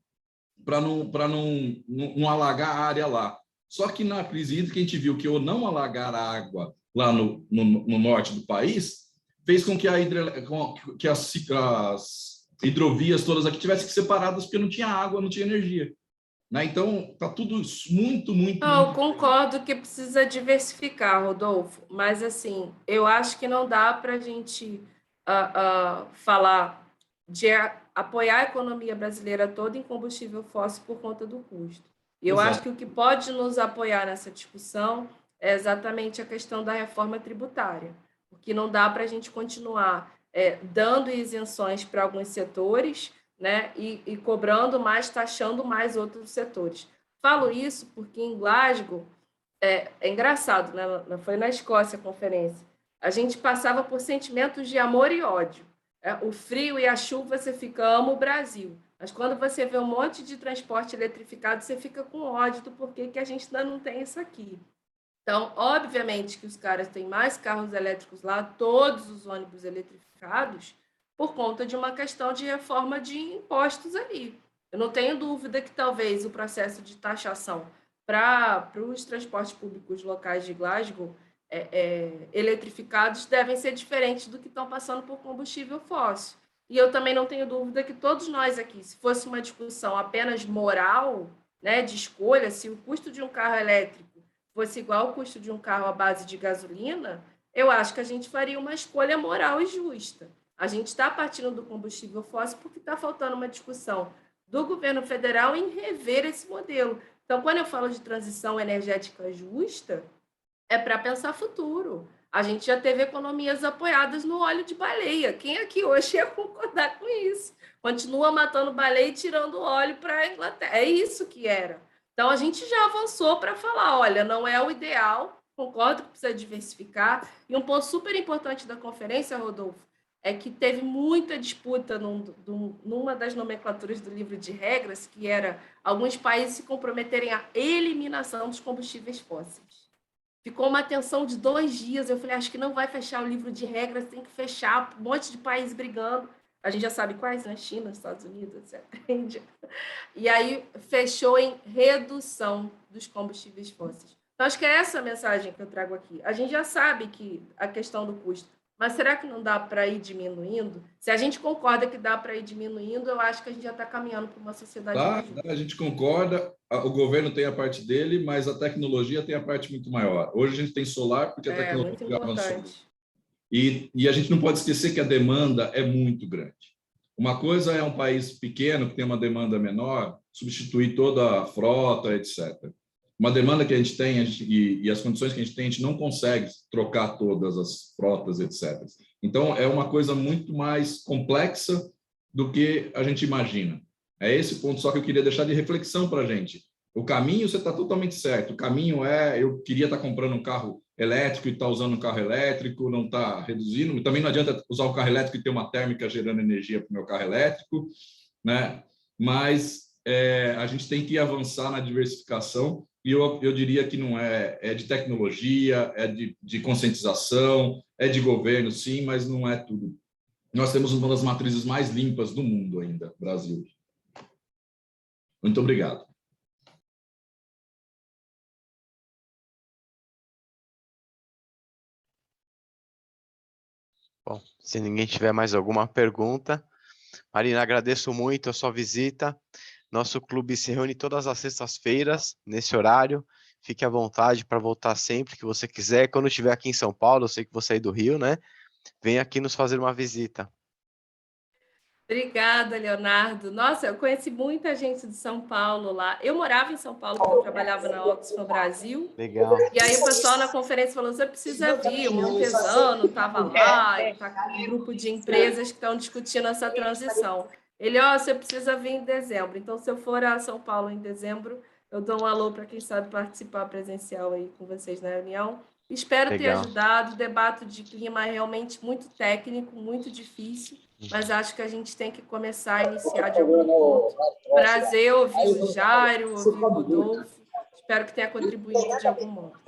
para não alagar a área lá. Só que na crise hídrica, a gente viu que o não alagar a água lá no norte do país fez com que as hidrovias todas aqui tivessem que ser separadas porque não tinha água, não tinha energia. Então, está tudo muito. Eu concordo que precisa diversificar, Rodolfo, mas assim, eu acho que não dá para a gente falar de apoiar a economia brasileira toda em combustível fóssil por conta do custo. E eu acho que o que pode nos apoiar nessa discussão é exatamente a questão da reforma tributária, porque não dá para a gente continuar dando isenções para alguns setores, né, e cobrando mais, taxando mais outros setores. Falo isso porque em Glasgow, é engraçado, né? Foi na Escócia a conferência, a gente passava por sentimentos de amor e ódio. O frio e a chuva, você fica, ama o Brasil. Mas quando você vê um monte de transporte eletrificado, você fica com ódio do porquê que a gente ainda não tem isso aqui. Então, obviamente que os caras têm mais carros elétricos lá, todos os ônibus eletrificados, por conta de uma questão de reforma de impostos ali. Eu não tenho dúvida que talvez o processo de taxação para os transportes públicos locais de Glasgow eletrificados devem ser diferentes do que estão passando por combustível fóssil. E eu também não tenho dúvida que todos nós aqui, se fosse uma discussão apenas moral, né, de escolha, se o custo de um carro elétrico fosse igual ao custo de um carro à base de gasolina, eu acho que a gente faria uma escolha moral e justa. A gente está partindo do combustível fóssil porque está faltando uma discussão do governo federal em rever esse modelo. Então, quando eu falo de transição energética justa, é para pensar futuro. A gente já teve economias apoiadas no óleo de baleia. Quem aqui hoje ia concordar com isso? Continua matando baleia e tirando óleo para a Inglaterra. É isso que era. Então, a gente já avançou para falar, olha, não é o ideal, concordo que precisa diversificar. E um ponto super importante da conferência, Rodolfo, é que teve muita disputa numa das nomenclaturas do livro de regras, que era alguns países se comprometerem à eliminação dos combustíveis fósseis. Ficou uma tensão de 2 dias. Eu falei, acho que não vai fechar o livro de regras, tem que fechar, um monte de país brigando. A gente já sabe quais, né? China, Estados Unidos, etc. Índia. E aí fechou em redução dos combustíveis fósseis. Então, acho que é essa a mensagem que eu trago aqui. A gente já sabe que a questão do custo, mas será que não dá para ir diminuindo? Se a gente concorda que dá para ir diminuindo, eu acho que a gente já está caminhando para uma sociedade mais justa. A gente concorda, o governo tem a parte dele, mas a tecnologia tem a parte muito maior. Hoje a gente tem solar porque a tecnologia já avançou. E a gente não pode esquecer que a demanda é muito grande. Uma coisa é um país pequeno que tem uma demanda menor, substituir toda a frota, etc. Uma demanda que a gente tem e as condições que a gente tem, a gente não consegue trocar todas as frotas, etc. Então, é uma coisa muito mais complexa do que a gente imagina. É esse ponto só que eu queria deixar de reflexão para a gente. O caminho, você está totalmente certo. O caminho eu queria estar comprando um carro elétrico e estar usando um carro elétrico, não está reduzindo. Também não adianta usar um carro elétrico e ter uma térmica gerando energia para o meu carro elétrico, né? Mas a gente tem que avançar na diversificação. E eu diria que não é de tecnologia, é de conscientização, é de governo, sim, mas não é tudo. Nós temos uma das matrizes mais limpas do mundo ainda, Brasil. Muito obrigado. Bom, se ninguém tiver mais alguma pergunta, Marina, agradeço muito a sua visita. Nosso clube se reúne todas as sextas-feiras, nesse horário. Fique à vontade para voltar sempre que você quiser. Quando estiver aqui em São Paulo, eu sei que você é do Rio, né? Vem aqui nos fazer uma visita. Obrigada, Leonardo. Nossa, eu conheci muita gente de São Paulo lá. Eu morava em São Paulo quando eu trabalhava na Oxfam Brasil. Legal. E aí o pessoal na conferência falou, você precisa vir. O Montesano estava lá, está com um grupo de empresas que estão discutindo essa transição. Ele, você precisa vir em dezembro. Então, se eu for a São Paulo em dezembro, eu dou um alô para quem sabe participar presencial aí com vocês na reunião. Espero ter ajudado. O debate de clima é realmente muito técnico, muito difícil, mas acho que a gente tem que começar a iniciar de algum ponto. Prazer ouvir o Jairo, ouvir o Rodolfo. Espero que tenha contribuído de algum modo.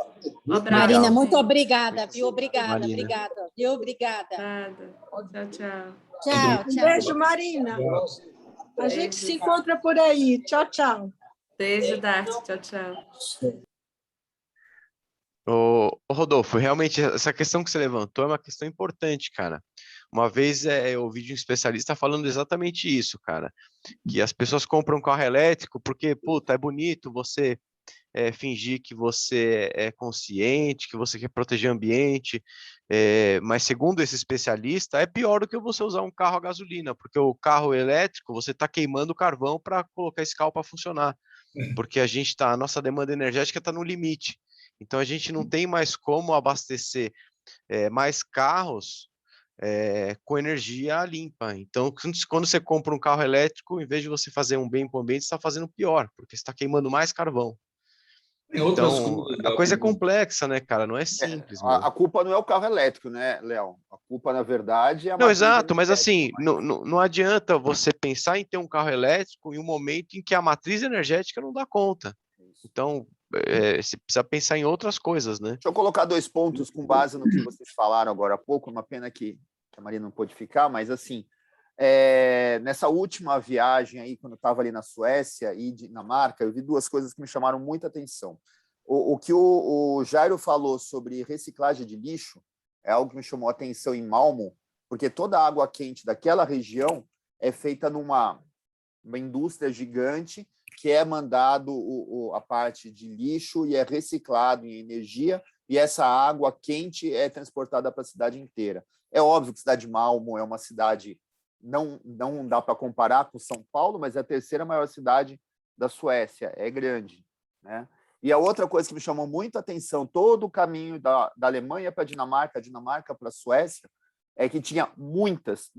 Um abraço. Marina, muito obrigada, viu? Obrigada, Marina. obrigada, viu? Obrigada. Nada. Tchau, tchau. Tchau, tchau. Beijo, Marina. A gente se encontra por aí. Tchau, tchau. Beijo, Dart. Tchau, tchau. Ô, Rodolfo, realmente essa questão que você levantou é uma questão importante, cara. Uma vez eu ouvi de um especialista falando exatamente isso, cara, que as pessoas compram um carro elétrico porque, puta, é bonito você fingir que você é consciente, que você quer proteger o ambiente, mas segundo esse especialista, é pior do que você usar um carro a gasolina, porque o carro elétrico, você está queimando carvão para colocar esse carro para funcionar, porque a nossa demanda energética está no limite. Então, a gente não tem mais como abastecer mais carros com energia limpa. Então, quando você compra um carro elétrico, em vez de você fazer um bem para o ambiente, você está fazendo pior, porque você está queimando mais carvão. Então, a coisa é complexa, né, cara? Não é simples. A culpa não é o carro elétrico, né, Léo? A culpa, na verdade, é a Não, exato, mas assim, não adianta você pensar em ter um carro elétrico em um momento em que a matriz energética não dá conta. Então, você precisa pensar em outras coisas, né? Deixa eu colocar 2 pontos com base no que vocês falaram agora há pouco. Uma pena que a Marina não pôde ficar, mas assim, nessa última viagem aí, quando eu estava ali na Suécia e Dinamarca, eu vi 2 coisas que me chamaram muita atenção. O que o Jairo falou sobre reciclagem de lixo é algo que me chamou a atenção em Malmö, porque toda a água quente daquela região é feita numa indústria gigante que é mandado a parte de lixo e é reciclado em energia, e essa água quente é transportada para a cidade inteira. É óbvio que a cidade de Malmö é uma cidade não dá para comparar com São Paulo, mas é a terceira maior cidade da Suécia, é grande, né? E a outra coisa que me chamou muito a atenção, todo o caminho da Alemanha para a Dinamarca para a Suécia, é que tinha muitas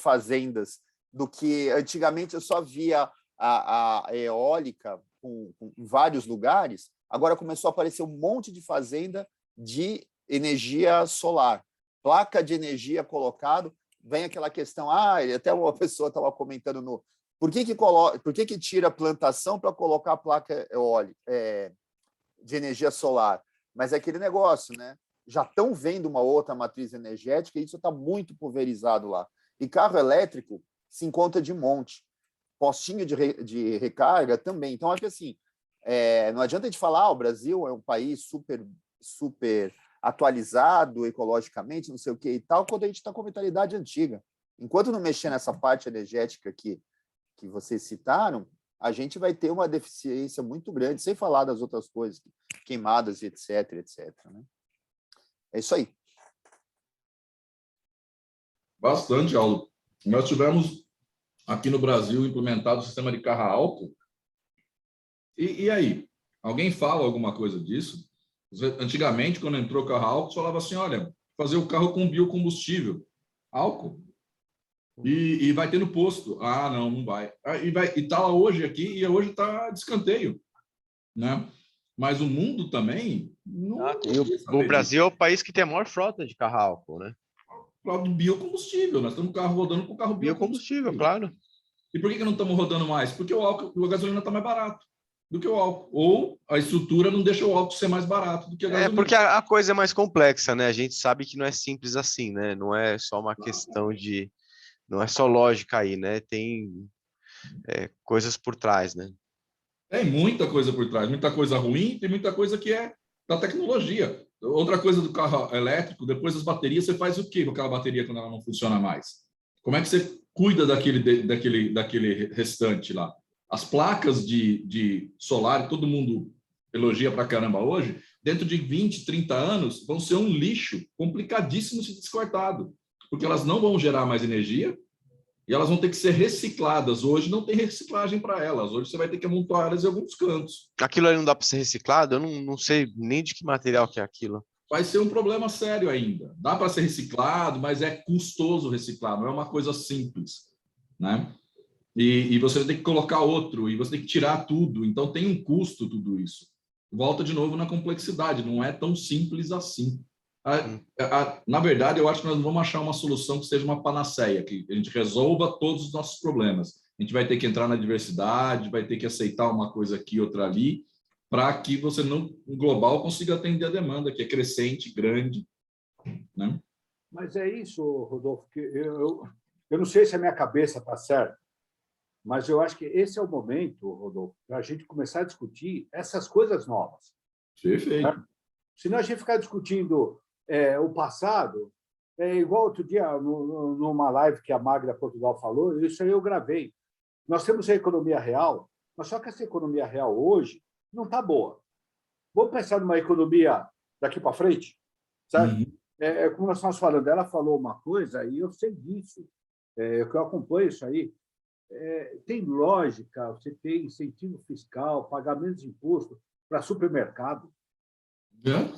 fazendas, do que antigamente eu só via a eólica em vários lugares, agora começou a aparecer um monte de fazenda de energia solar, placa de energia colocado, vem aquela questão, até uma pessoa estava comentando por que tira a plantação para colocar a placa eólica, de energia solar? Mas é aquele negócio, né? Já estão vendo uma outra matriz energética e isso está muito pulverizado lá. E carro elétrico se encontra de monte. Postinho de recarga também. Então, acho que assim, não adianta a gente falar, o Brasil é um país super atualizado ecologicamente, não sei o que e tal, quando a gente está com a mentalidade antiga. Enquanto não mexer nessa parte energética que vocês citaram, a gente vai ter uma deficiência muito grande, sem falar das outras coisas, queimadas, etc, né? É isso aí. Bastante, Aldo. Nós tivemos aqui no Brasil implementado o sistema de carro a álcool. E aí? Alguém fala alguma coisa disso? Antigamente, quando entrou carro a álcool, falava assim, olha, fazer o carro com biocombustível, álcool. E vai ter no posto. Não vai. E está lá hoje aqui, e hoje está de escanteio, né? Mas o mundo também... O Brasil é o país que tem a maior frota de carro a álcool, né? De biocombustível. Nós estamos rodando com carro biocombustível, claro. E por que não estamos rodando mais? Porque a gasolina está mais barato do que o álcool. Ou a estrutura não deixa o álcool ser mais barato do que a gasolina. Porque a coisa é mais complexa, né? A gente sabe que não é simples assim, né? Não é só uma questão de... Não é só lógica aí, né? Tem coisas por trás, né? Tem muita coisa por trás. Muita coisa ruim, tem muita coisa que é da tecnologia. Outra coisa do carro elétrico, depois das baterias, você faz o quê com aquela bateria quando ela não funciona mais? Como é que você cuida daquele restante lá? As placas de solar, todo mundo elogia pra caramba hoje, dentro de 20, 30 anos, vão ser um lixo complicadíssimo de ser descartado, porque elas não vão gerar mais energia e elas vão ter que ser recicladas. Hoje não tem reciclagem para elas. Hoje você vai ter que amontoar elas em alguns cantos. Aquilo aí não dá para ser reciclado? Eu não sei nem de que material que é aquilo. Vai ser um problema sério ainda. Dá para ser reciclado, mas é custoso reciclar, não é uma coisa simples, né? E você tem que colocar outro, e você tem que tirar tudo, então tem um custo tudo isso. Volta de novo na complexidade, não é tão simples assim. Na verdade, eu acho que nós vamos achar uma solução que seja uma panaceia, que a gente resolva todos os nossos problemas. A gente vai ter que entrar na diversidade, vai ter que aceitar uma coisa aqui, outra ali, para que você, no global, consiga atender a demanda, que é crescente, grande, né? Mas é isso, Rodolfo, que eu não sei se a minha cabeça está certa, mas eu acho que esse é o momento, Rodolfo, para a gente começar a discutir essas coisas novas. Perfeito. Né? Senão a gente ficar discutindo o passado, igual outro dia, numa live que a Magda Portugal falou, isso aí eu gravei. Nós temos a economia real, mas só que essa economia real hoje não está boa. Vamos pensar numa economia daqui para frente, sabe? Como nós estamos falando, ela falou uma coisa e eu sei disso, que eu acompanho isso aí. Tem lógica, você tem incentivo fiscal, pagamento de imposto para supermercado.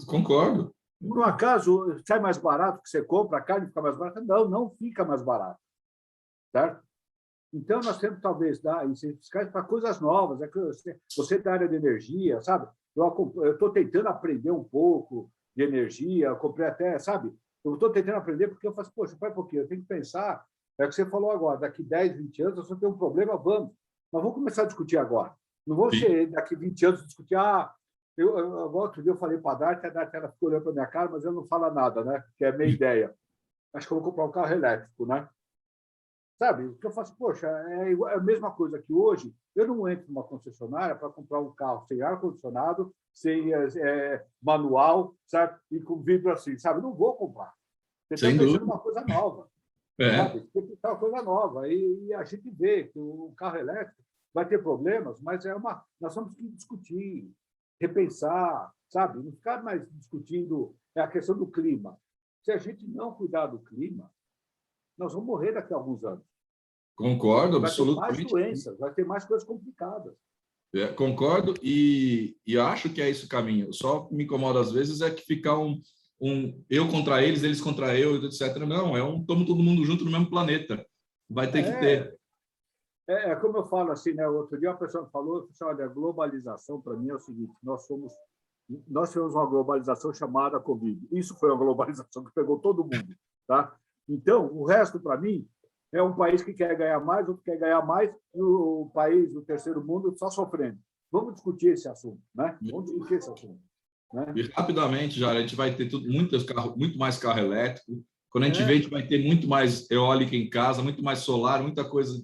Concordo. Por um acaso, sai mais barato que você compra, a carne fica mais barata? Não fica mais barato. Certo? Então, nós temos, talvez, dar incentivos fiscais para coisas novas. Você da área de energia, sabe? Eu estou tentando aprender um pouco de energia, eu comprei até, sabe? Eu estou tentando aprender porque eu faço, poxa, vai um pouquinho, eu tenho que pensar, é o que você falou agora, daqui 10, 20 anos, se eu tenho um problema, vamos. Mas vamos começar a discutir agora. Não vou ser daqui 20 anos discutir, outro dia eu falei para a Dart ela ficou olhando para a minha cara, mas eu não falo nada, né? Que é a minha ideia. Acho que eu vou comprar um carro elétrico, né? Sabe? O que eu faço, poxa, é a mesma coisa que hoje, eu não entro numa concessionária para comprar um carro sem ar-condicionado, sem manual, sabe? E com vidro assim, sabe? Não vou comprar. Você está pensando uma coisa nova. Sabe? Tem que estar uma coisa nova. E a gente vê que o carro elétrico vai ter problemas, mas nós temos que discutir, repensar, sabe? Não ficar mais discutindo a questão do clima. Se a gente não cuidar do clima, nós vamos morrer daqui a alguns anos. Concordo, vai absolutamente. ter mais doenças, vai ter mais coisas complicadas. Concordo e acho que é esse o caminho. Só me incomoda às vezes é que ficar eu contra eles contra eu, etc. Não, estamos todo mundo junto no mesmo planeta. Vai ter que ter. Como eu falo assim, né? Outro dia uma pessoa me falou, olha, a globalização para mim é o seguinte, nós tivemos uma globalização chamada Covid. Isso foi uma globalização que pegou todo mundo, tá? Então, o resto para mim é um país que quer ganhar mais, outro quer ganhar mais, e o país do terceiro mundo só sofrendo. Vamos discutir esse assunto, né? Vamos discutir esse assunto. Né? E rapidamente, já a gente vai ter muito mais carro elétrico. Quando a gente vê, a gente vai ter muito mais eólica em casa, muito mais solar, muita coisa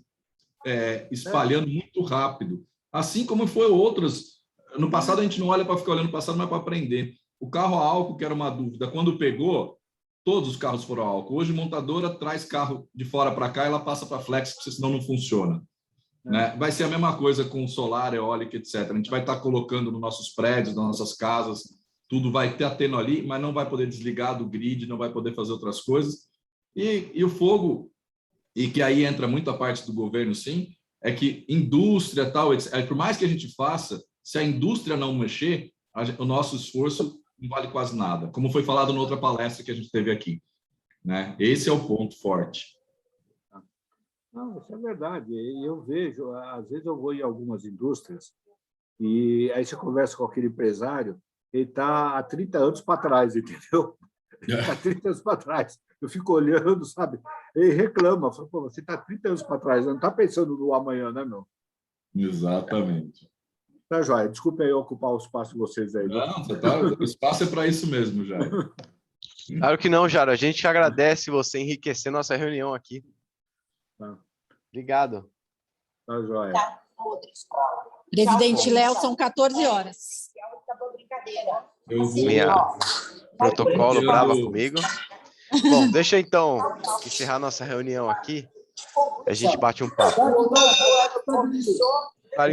espalhando muito rápido. Assim como foi outras. No passado, a gente não olha para ficar olhando o passado, mas para aprender. O carro a álcool, que era uma dúvida, quando pegou, todos os carros foram a álcool. Hoje, a montadora traz carro de fora para cá e ela passa para flex, porque senão não funciona. Né? Vai ser a mesma coisa com solar, eólica, etc. A gente vai estar colocando nos nossos prédios, nas nossas casas, tudo vai estar tendo ali, mas não vai poder desligar do grid, não vai poder fazer outras coisas. E o fogo, e que aí entra muito a parte do governo, sim, é que indústria, tal, por mais que a gente faça, se a indústria não mexer, o nosso esforço não vale quase nada, como foi falado na outra palestra que a gente teve aqui. Né? Esse é o ponto forte. Não, isso é verdade. Eu vejo, às vezes eu vou em algumas indústrias e aí você conversa com aquele empresário, ele está há 30 anos para trás, entendeu? Ele está 30 anos para trás. Eu fico olhando, sabe? Ele reclama, fala, pô, você está 30 anos para trás, não está pensando no amanhã, né, meu? Exatamente. Tá, joia. Desculpe aí ocupar o espaço de vocês aí. Não, o espaço é para isso mesmo, Jair. Claro que não, Jairo. A gente agradece você enriquecer nossa reunião aqui. Tá. Obrigado. Tá, joia. Presidente Léo, são 14 horas. Eu vou... Minha protocolo brava comigo. Bom, deixa então encerrar nossa reunião aqui. A gente bate um papo. Claro,